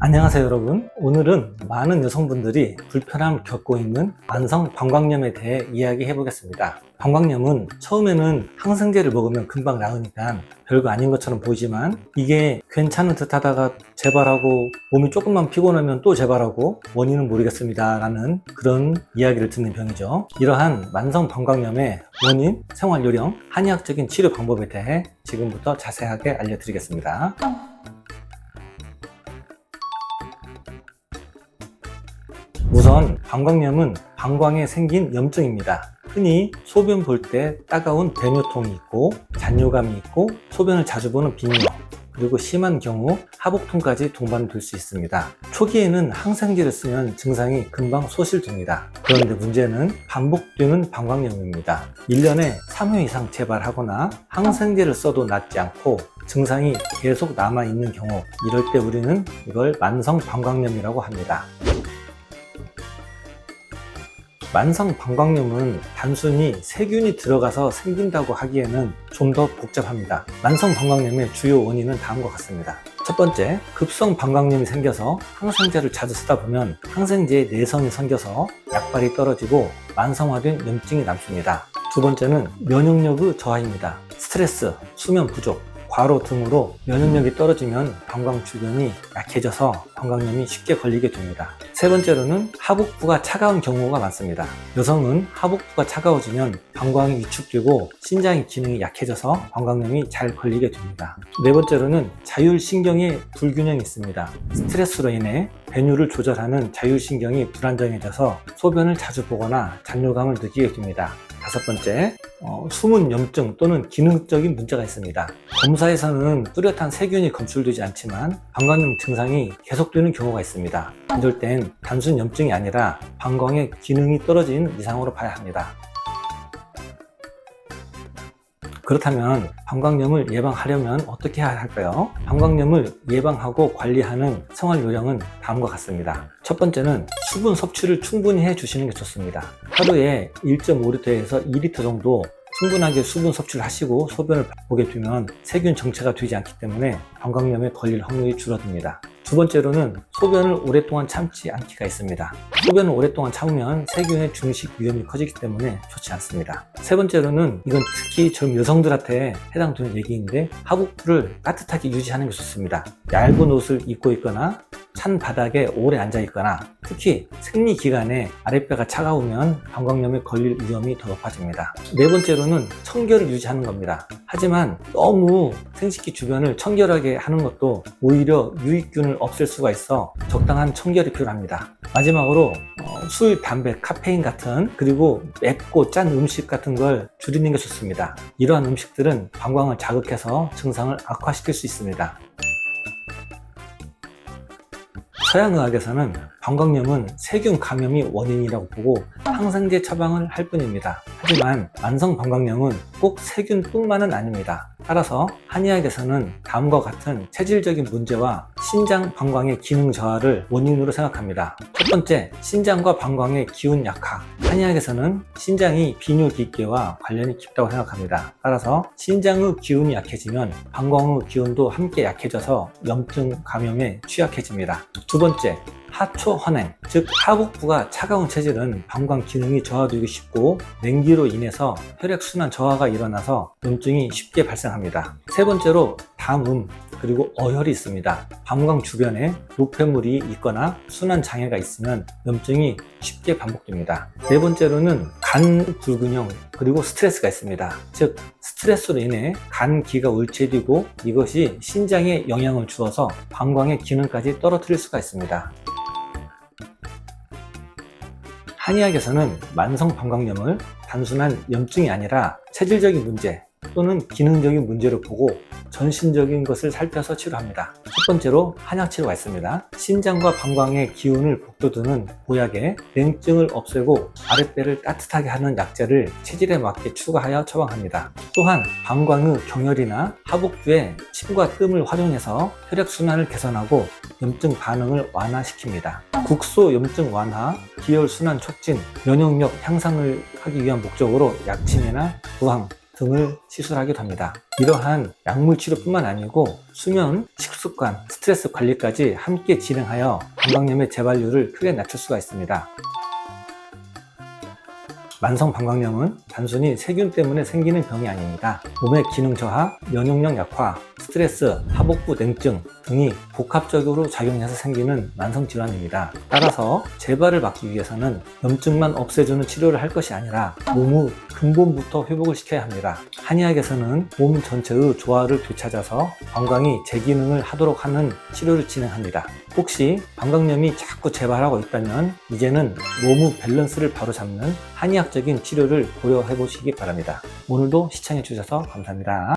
안녕하세요 여러분. 오늘은 많은 여성분들이 불편함을 겪고 있는 만성 방광염에 대해 이야기해 보겠습니다. 방광염은 처음에는 항생제를 먹으면 금방 나으니까 별거 아닌 것처럼 보이지만 이게 괜찮은 듯 하다가 재발하고 몸이 조금만 피곤하면 또 재발하고 원인은 모르겠습니다 라는 그런 이야기를 듣는 병이죠. 이러한 만성 방광염의 원인, 생활요령, 한의학적인 치료 방법에 대해 지금부터 자세하게 알려드리겠습니다. 우선 방광염은 방광에 생긴 염증입니다. 흔히 소변 볼 때 따가운 배뇨통이 있고 잔뇨감이 있고 소변을 자주 보는 빈뇨, 그리고 심한 경우 하복통까지 동반될 수 있습니다. 초기에는 항생제를 쓰면 증상이 금방 소실됩니다. 그런데 문제는 반복되는 방광염입니다. 1년에 3회 이상 재발하거나 항생제를 써도 낫지 않고 증상이 계속 남아있는 경우, 이럴 때 우리는 이걸 만성 방광염이라고 합니다. 만성 방광염은 단순히 세균이 들어가서 생긴다고 하기에는 좀 더 복잡합니다. 만성 방광염의 주요 원인은 다음과 같습니다. 첫 번째, 급성 방광염이 생겨서 항생제를 자주 쓰다 보면 항생제에 내성이 생겨서 약발이 떨어지고 만성화된 염증이 남습니다. 두 번째는 면역력의 저하입니다. 스트레스, 수면 부족, 과로 등으로 면역력이 떨어지면 방광 주변이 약해져서 방광염이 쉽게 걸리게 됩니다. 세 번째로는 하복부가 차가운 경우가 많습니다. 여성은 하복부가 차가워지면 방광이 위축되고 신장의 기능이 약해져서 방광염이 잘 걸리게 됩니다. 네 번째로는 자율신경의 불균형이 있습니다. 스트레스로 인해 배뇨를 조절하는 자율신경이 불안정해져서 소변을 자주 보거나 잔뇨감을 느끼게 됩니다. 다섯 번째, 숨은 염증 또는 기능적인 문제가 있습니다. 검사에서는 뚜렷한 세균이 검출되지 않지만 방광염 증상이 계속되는 경우가 있습니다. 이럴 땐 단순 염증이 아니라 방광의 기능이 떨어진 이상으로 봐야 합니다. 그렇다면 방광염을 예방하려면 어떻게 해야 할까요? 방광염을 예방하고 관리하는 생활 요령은 다음과 같습니다. 첫 번째는 수분 섭취를 충분히 해주시는 게 좋습니다. 하루에 1.5리터에서 2리터 정도 충분하게 수분 섭취를 하시고 소변을 보게 되면 세균 정체가 되지 않기 때문에 방광염에 걸릴 확률이 줄어듭니다. 두 번째로는 소변을 오랫동안 참지 않기가 있습니다. 소변을 오랫동안 참으면 세균의 증식 위험이 커지기 때문에 좋지 않습니다. 세 번째로는 이건 특히 젊은 여성들한테 해당되는 얘기인데 하복부를 따뜻하게 유지하는 게 좋습니다. 얇은 옷을 입고 있거나 찬 바닥에 오래 앉아 있거나 특히 생리 기간에 아랫배가 차가우면 방광염에 걸릴 위험이 더 높아집니다. 네 번째로는 청결을 유지하는 겁니다. 하지만 너무 생식기 주변을 청결하게 하는 것도 오히려 유익균을 없앨 수가 있어 적당한 청결이 필요합니다. 마지막으로 술, 담배, 카페인 같은 그리고 맵고 짠 음식 같은 걸 줄이는 게 좋습니다. 이러한 음식들은 방광을 자극해서 증상을 악화시킬 수 있습니다. 서양의학에서는 방광염은 세균 감염이 원인이라고 보고 항생제 처방을 할 뿐입니다. 하지만 만성 방광염은 꼭 세균뿐만은 아닙니다. 따라서 한의학에서는 다음과 같은 체질적인 문제와 신장 방광의 기능 저하를 원인으로 생각합니다. 첫 번째, 신장과 방광의 기운 약화. 한의학에서는 신장이 비뇨기계와 관련이 깊다고 생각합니다. 따라서 신장의 기운이 약해지면 방광의 기운도 함께 약해져서 염증 감염에 취약해집니다. 두 번째, 하초헌행, 즉 하복부가 차가운 체질은 방광 기능이 저하되기 쉽고 냉기로 인해서 혈액순환 저하가 일어나서 염증이 쉽게 발생합니다. 세 번째로 담음 그리고 어혈이 있습니다. 방광 주변에 노폐물이 있거나 순환 장애가 있으면 염증이 쉽게 반복됩니다. 네 번째로는 간 불균형 그리고 스트레스가 있습니다. 즉 스트레스로 인해 간기가 울체되고 이것이 신장에 영향을 주어서 방광의 기능까지 떨어뜨릴 수가 있습니다. 한의학에서는 만성 방광염을 단순한 염증이 아니라 체질적인 문제 또는 기능적인 문제로 보고 전신적인 것을 살펴서 치료합니다. 첫 번째로 한약 치료가 있습니다. 신장과 방광의 기운을 북돋우는 보약에 냉증을 없애고 아랫배를 따뜻하게 하는 약재를 체질에 맞게 추가하여 처방합니다. 또한 방광의 경혈이나 하복부의 침과 뜸을 활용해서 혈액순환을 개선하고 염증 반응을 완화시킵니다. 국소 염증 완화, 기혈순환 촉진, 면역력 향상을 하기 위한 목적으로 약침이나 부항, 등을 시술하기도 합니다. 이러한 약물 치료뿐만 아니고 수면, 식습관, 스트레스 관리까지 함께 진행하여 방광염의 재발률을 크게 낮출 수가 있습니다. 만성 방광염은 단순히 세균 때문에 생기는 병이 아닙니다. 몸의 기능 저하, 면역력 약화, 스트레스, 하복부 냉증 등이 복합적으로 작용해서 생기는 만성 질환입니다. 따라서 재발을 막기 위해서는 염증만 없애주는 치료를 할 것이 아니라 몸의 근본부터 회복을 시켜야 합니다. 한의학에서는 몸 전체의 조화를 되찾아서 방광이 제 기능을 하도록 하는 치료를 진행합니다. 혹시 방광염이 자꾸 재발하고 있다면 이제는 몸의 밸런스를 바로잡는 한의학적인 치료를 고려해 보시기 바랍니다. 오늘도 시청해 주셔서 감사합니다.